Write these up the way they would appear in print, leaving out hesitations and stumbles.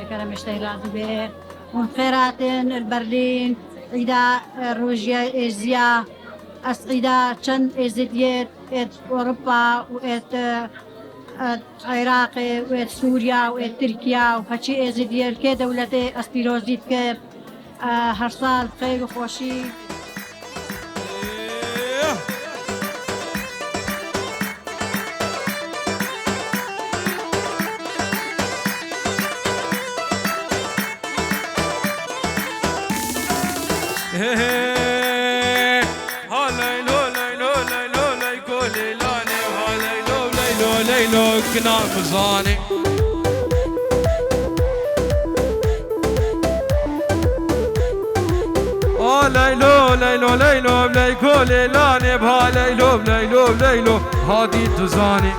كرم اشتهي به والخيرات البرلين عيدا روجيا ازيا عيدا چند ازديت ات اوروبا وات العراق وات سوريا وات تركيا وهاتشي ازديت كي دولتي اسبيروزيت كي هر سال خير وخوشي كنا مزاني ليلو ليلو ليلو ليكو ليلاني بها ليلو ليلو ليلو هادي تزاني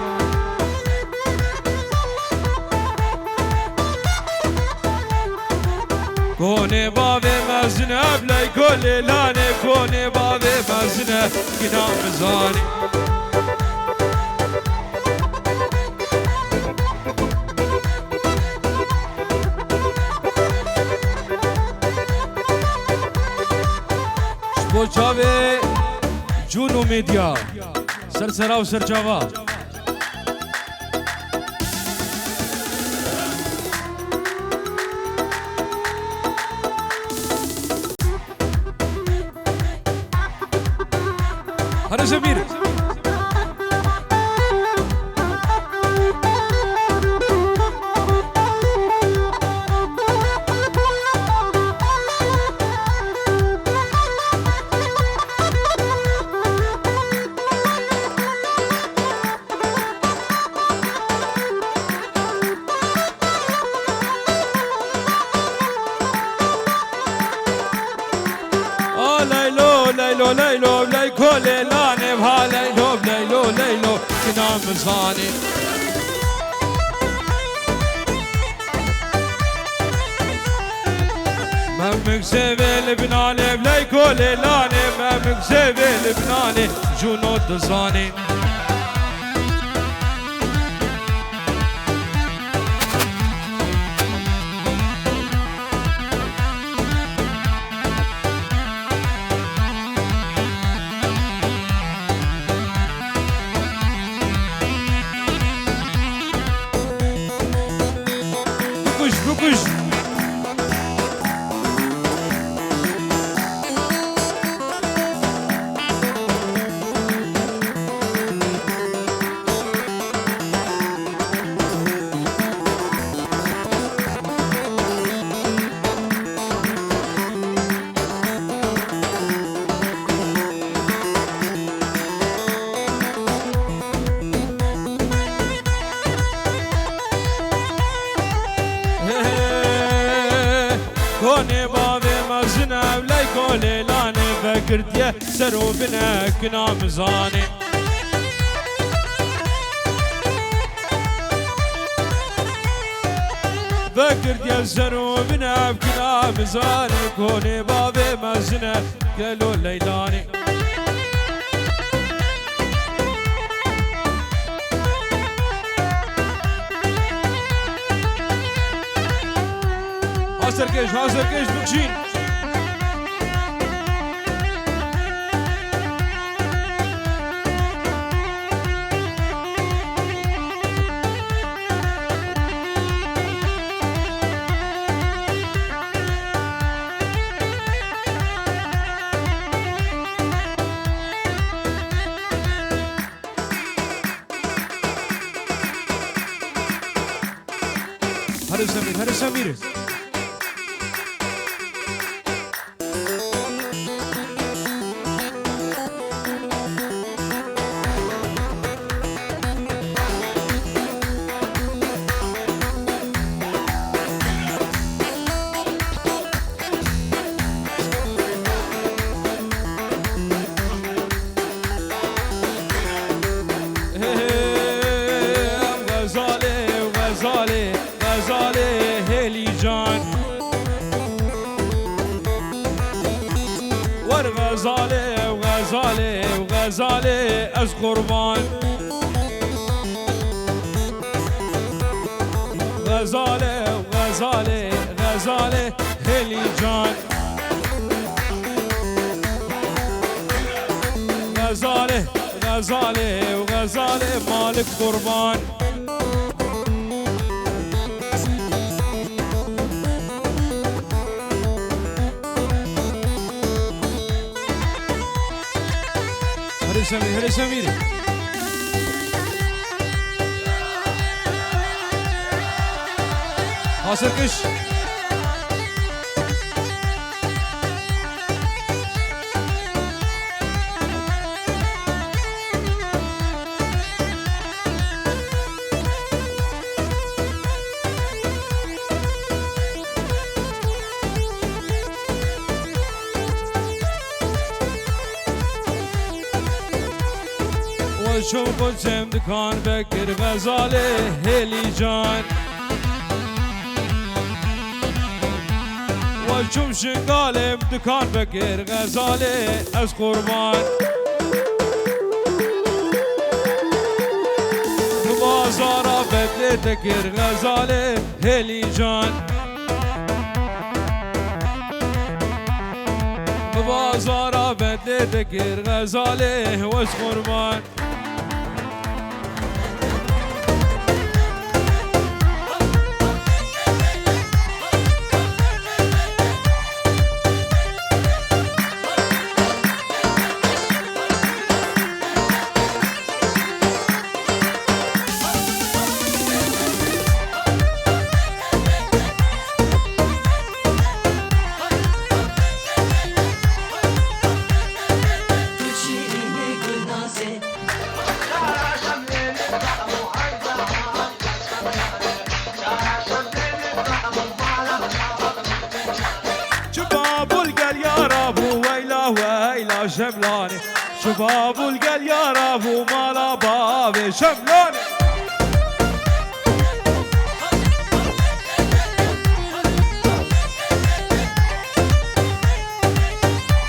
كوني بابي مزنة بليكو ليلاني كوني بابي مزنة كنا مزاني چاوه جونو میدیا سرسرا و سرچاوا هر زمیر ليلو ليلو ليكو ليلاني بها ليلو ليلو ليلو كنا مزاني ممك سيبي لبناني بليكو ليلاني ممك سيبي لبناني جنود دزاني كوني بابي مزنة وليكو ليلاني فكرت يا سرو بنا كنا مزاني فكرت يا سرو بنا كنا مزاني كوني بابي مزنة قالوا ليلاني حاضر كيش بكشين هذا سمير غزالي وغزالي وغزالي از قربان غزالي وغزالي غزاله هلی جان غزاله غزاله و غزاله مالک قربان هلی سمیر هلی سمیر حاصل کش شو قلتم دكان بكر غزاله هلي جان وشوم شنقالم دكان بكر غزاله از قربان بازارا بدل تكر غزاله هلي جان بازارا بدل تكر غزاله واز قربان شملاني شباب القل يا رابو مالا بابي شملاني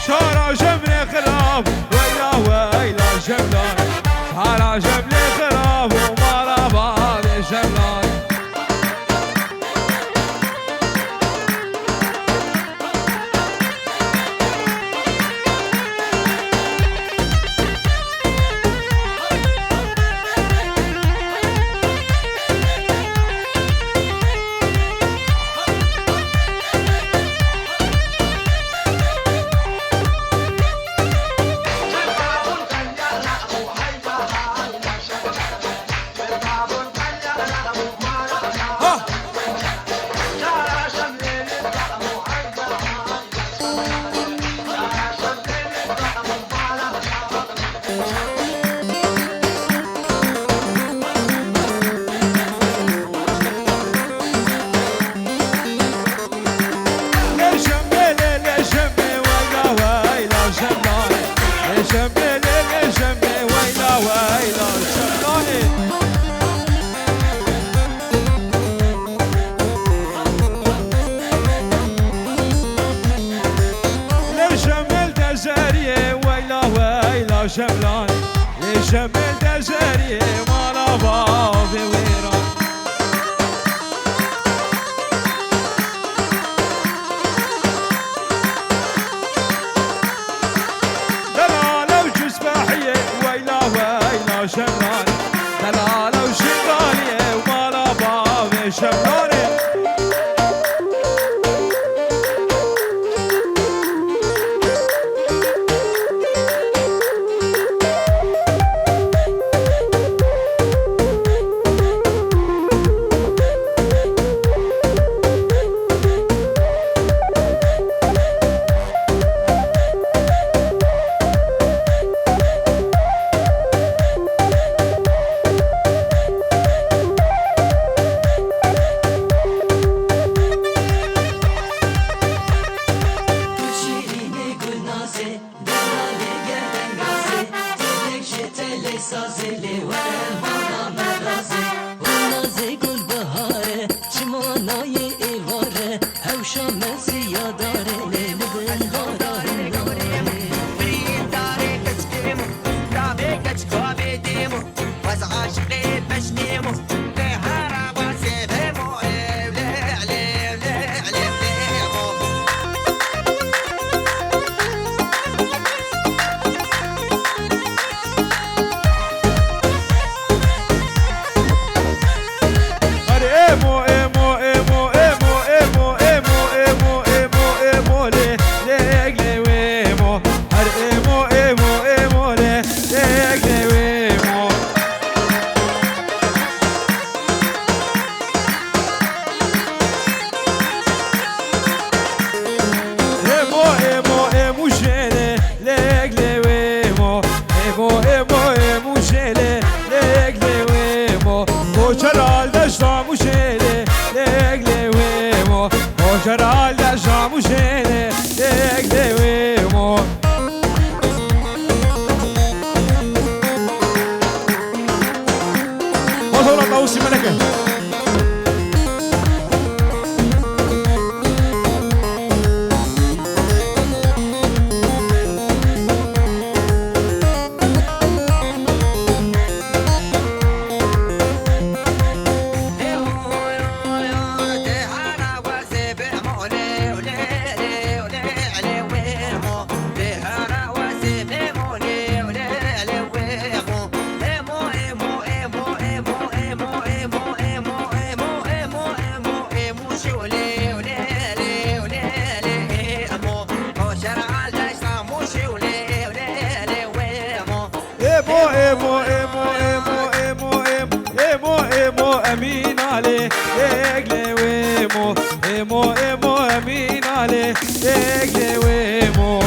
شارع شملي خراب ويلا ويلا شملاني شارع شملي خراب ومالا بابي شملاني شملاني لشمل دزري مالا بابي ويران دلالة وجسبحية ويلا ويلا شملاني دلالة وشغالية ومالا بابي شملاني شرال دشتام وشيلي لقلي ويمو شرال دشتام وشيلي لقلي ويمو وصل الطاوسي ملكه امين عليه يقلي ويمو ايمو امين عليه يقلي ويمو